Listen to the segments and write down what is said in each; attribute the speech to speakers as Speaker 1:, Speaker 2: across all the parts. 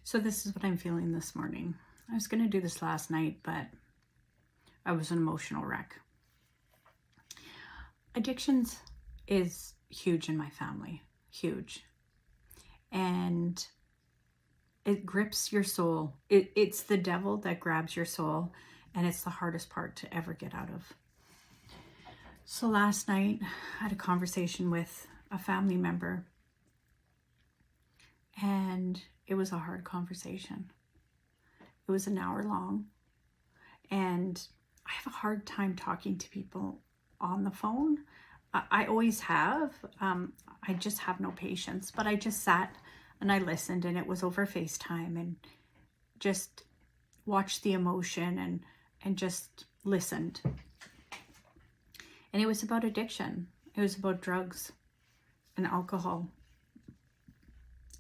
Speaker 1: So this is what I'm feeling this morning. I was going to do this last night, but I was an emotional wreck. Addictions is huge in my family, huge. And it grips your soul. It's the devil that grabs your soul, and it's the hardest part to ever get out of. So last night, I had a conversation with a family member, and it was a hard conversation. It was an hour long, and I have a hard time talking to people on the phone. I always have. I just have no patience, but I just sat and I listened, and it was over FaceTime, and just watched the emotion and just listened. And it was about addiction. It was about drugs and alcohol.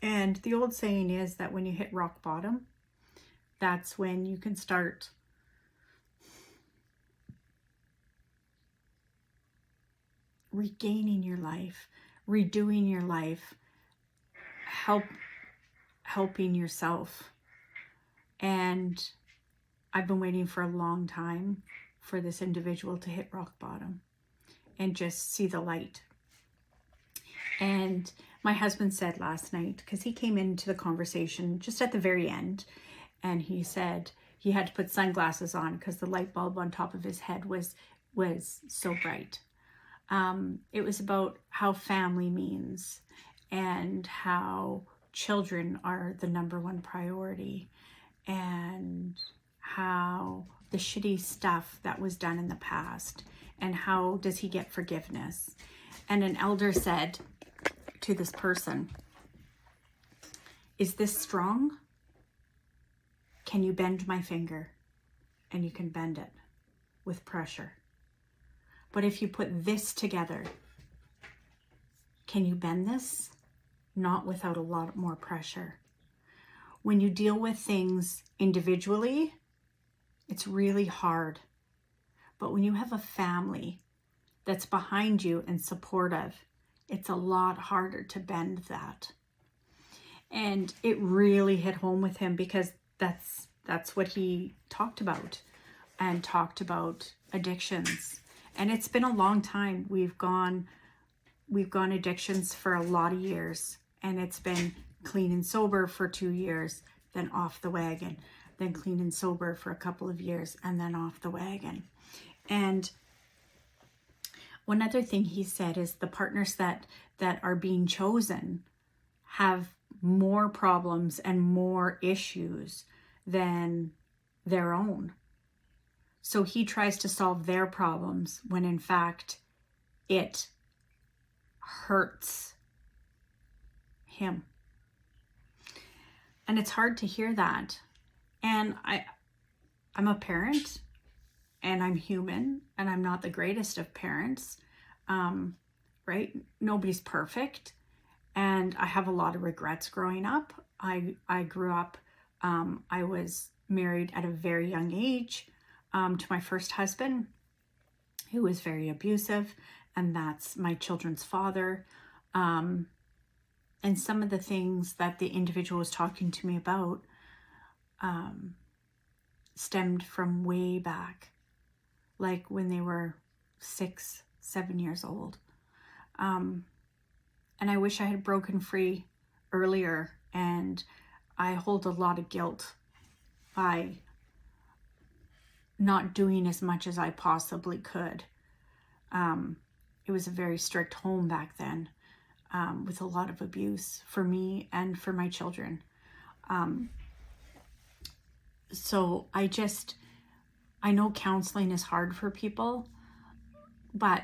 Speaker 1: And the old saying is that when you hit rock bottom, that's when you can start regaining your life, redoing your life, helping yourself. And I've been waiting for a long time for this individual to hit rock bottom and just see the light. And my husband said last night, because he came into the conversation just at the very end, and he said he had to put sunglasses on because the light bulb on top of his head was so bright. It was about how family means and how children are the number one priority, and how the shitty stuff that was done in the past, and how does he get forgiveness. And an elder said to this person, "Is this strong? Can you bend my finger?" And you can bend it with pressure. But if you put this together, can you bend this? Not without a lot more pressure. When you deal with things individually, it's really hard. But when you have a family that's behind you and supportive, it's a lot harder to bend that. And it really hit home with him, because that's what he talked about, and talked about addictions. And it's been a long time. We've gone addictions for a lot of years, and it's been clean and sober for 2 years, then off the wagon, then clean and sober for a couple of years, and then off the wagon. And one other thing he said is the partners that are being chosen have more problems and more issues than their own. So he tries to solve their problems when in fact it hurts him. And it's hard to hear that. And I'm a parent, and I'm human, and I'm not the greatest of parents, right? Nobody's perfect. And I have a lot of regrets growing up. I grew up, I was married at a very young age to my first husband, who was very abusive, and that's my children's father. And some of the things that the individual was talking to me about stemmed from way back, like when they were 6, 7 years old. And I wish I had broken free earlier, and I hold a lot of guilt by not doing as much as I possibly could. It was a very strict home back then, with a lot of abuse for me and for my children. So I know counseling is hard for people, but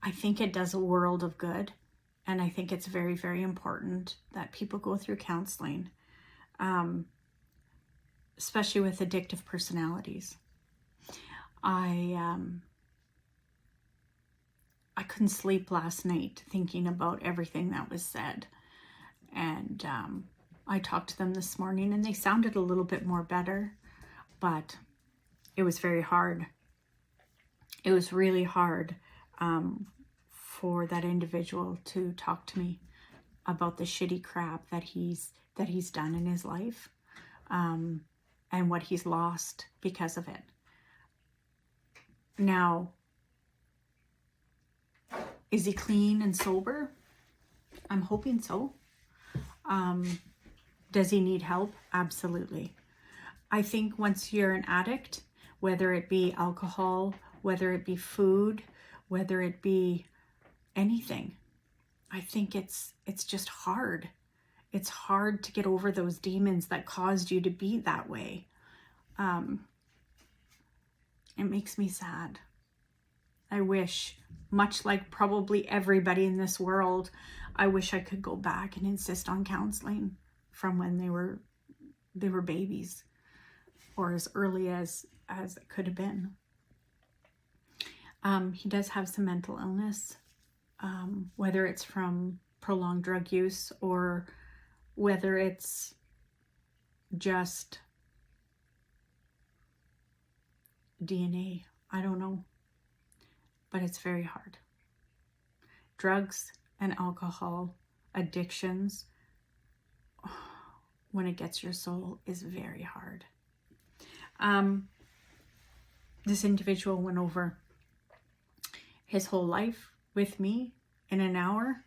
Speaker 1: I think it does a world of good. And I think it's very, very important that people go through counseling, especially with addictive personalities. I couldn't sleep last night thinking about everything that was said. And I talked to them this morning, and they sounded a little bit more better, but it was very hard. It was really hard for that individual to talk to me about the shitty crap that he's done in his life. and what he's lost because of it. Now, is he clean and sober? I'm hoping so. Does he need help? Absolutely. I think once you're an addict, whether it be alcohol, whether it be food, whether it be anything, I think it's just hard. It's hard to get over those demons that caused you to be that way. It makes me sad. I wish, much like probably everybody in this world, I wish I could go back and insist on counseling from when they were babies, or as early as it could have been. He does have some mental illness, whether it's from prolonged drug use or whether it's just DNA. I don't know. But it's very hard. Drugs and alcohol addictions, when it gets your soul, is very hard. This individual went over his whole life with me in an hour.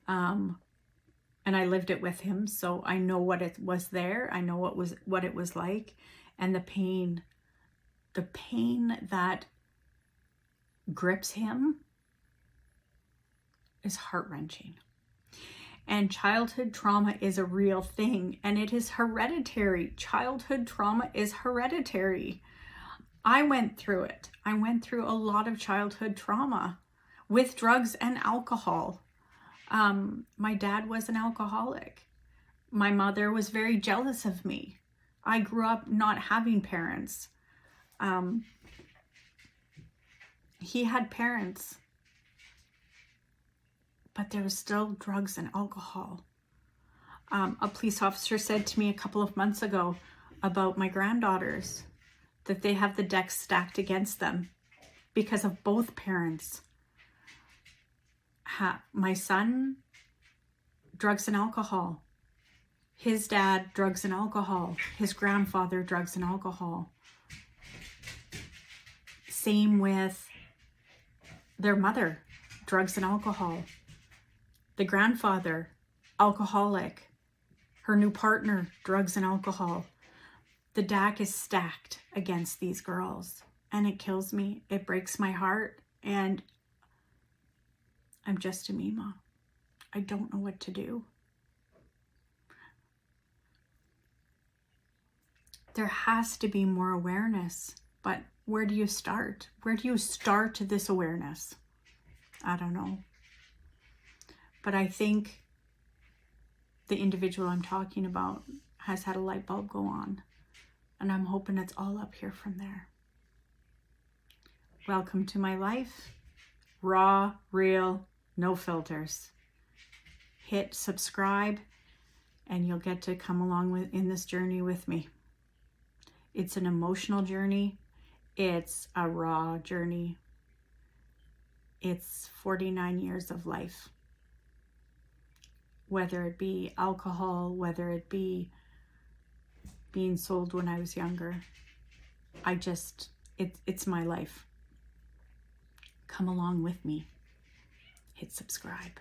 Speaker 1: And I lived it with him, so I know what it was there. I know what it was like, and the pain that grips him is heart-wrenching. And childhood trauma is a real thing, and it is hereditary. Childhood trauma is hereditary. I went through it. I went through a lot of childhood trauma with drugs and alcohol. My dad was an alcoholic. My mother was very jealous of me. I grew up not having parents. He had parents, but there was still drugs and alcohol. A police officer said to me a couple of months ago about my granddaughters that they have the deck stacked against them because of both parents. My son, drugs and alcohol. His dad, drugs and alcohol. His grandfather, drugs and alcohol. Same with their mother, drugs and alcohol. The grandfather, alcoholic. Her new partner, drugs and alcohol. The deck is stacked against these girls, and it kills me. It breaks my heart, and I'm just a Mima. I don't know what to do. There has to be more awareness, but where do you start? Where do you start this awareness? I don't know. But I think the individual I'm talking about has had a light bulb go on, and I'm hoping it's all up here from there. Welcome to my life. Raw, real, no filters. Hit subscribe and you'll get to come along in this journey with me. It's an emotional journey. It's a raw journey. It's 49 years of life. Whether it be alcohol, whether it be being sold when I was younger. It's my life. Come along with me. Hit subscribe.